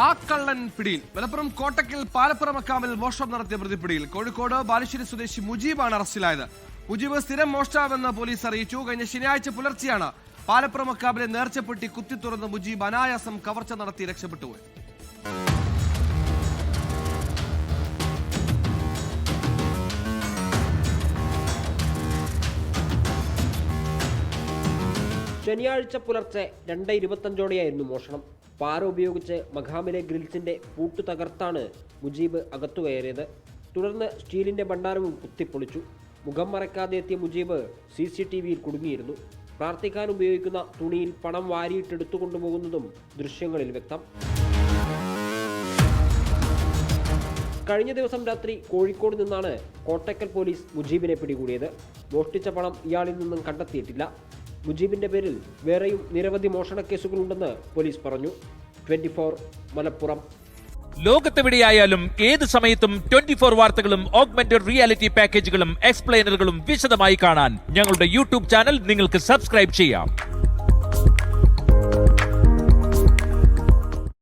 ആ കള്ളൻ പിടിയിൽ. മലപ്പുറം കോട്ടക്കൽ പാലപ്പുറ മക്കാമിൽ മോഷണം നടത്തിയ പ്രതി പിടിയിൽ. കോഴിക്കോട് ബാലുശ്ശേരി സ്വദേശി മുജീബാണ് അറസ്റ്റിലായത്. മുജീബ് സ്ഥിരം മോഷ്ടാവെന്ന് പോലീസ് അറിയിച്ചു. കഴിഞ്ഞ ശനിയാഴ്ച പുലർച്ചെയാണ് പാലപ്പുറ മക്കാമിലെ നേർച്ചപ്പെട്ടി കുത്തി തുറന്ന് മുജീബ് അനായാസം കവർച്ച നടത്തി രക്ഷപ്പെട്ടുപോയി. ശനിയാഴ്ച പുലർച്ചെ 2:25 മോഷണം. പാര ഉപയോഗിച്ച് മഖാമിലെ ഗ്രിൽസിന്റെ പൂട്ട് തകർത്താണ് മുജീബ് അകത്തു കയറിയത്. തുടർന്ന് സ്റ്റീലിന്റെ ഭണ്ഡാരവും കുത്തിപ്പൊളിച്ചു. മുഖം മറയ്ക്കാതെ എത്തിയ മുജീബ് CCTVയിൽ കുടുങ്ങിയിരുന്നു. പ്രാർത്ഥിക്കാൻ ഉപയോഗിക്കുന്ന തുണിയിൽ പണം വാരിയിട്ടെടുത്തു കൊണ്ടുപോകുന്നതും ദൃശ്യങ്ങളിൽ വ്യക്തം. കഴിഞ്ഞ ദിവസം രാത്രി കോഴിക്കോട് നിന്നാണ് കോട്ടക്കൽ പോലീസ് മുജീബിനെ പിടികൂടിയത്. മോഷ്ടിച്ച പണം ഇയാളിൽ നിന്നും കണ്ടെത്തിയിട്ടില്ല. മുജീബിന്റെ പേരിൽ വേറെയും നിരവധി മോഷണ കേസുകളുണ്ടെന്ന് പോലീസ് പറഞ്ഞു. 24 മലപ്പുറം. ലോകത്തെവിടെയായാലും ഏത് സമയത്തും 24 വാർത്തകളും ഓഗ്മെന്റഡ് റിയാലിറ്റി പാക്കേജുകളും എക്സ്പ്ലെയിനറുകളും വിശദമായി കാണാൻ ഞങ്ങളുടെ YouTube ചാനൽ നിങ്ങൾക്ക് സബ്സ്ക്രൈബ് ചെയ്യാം.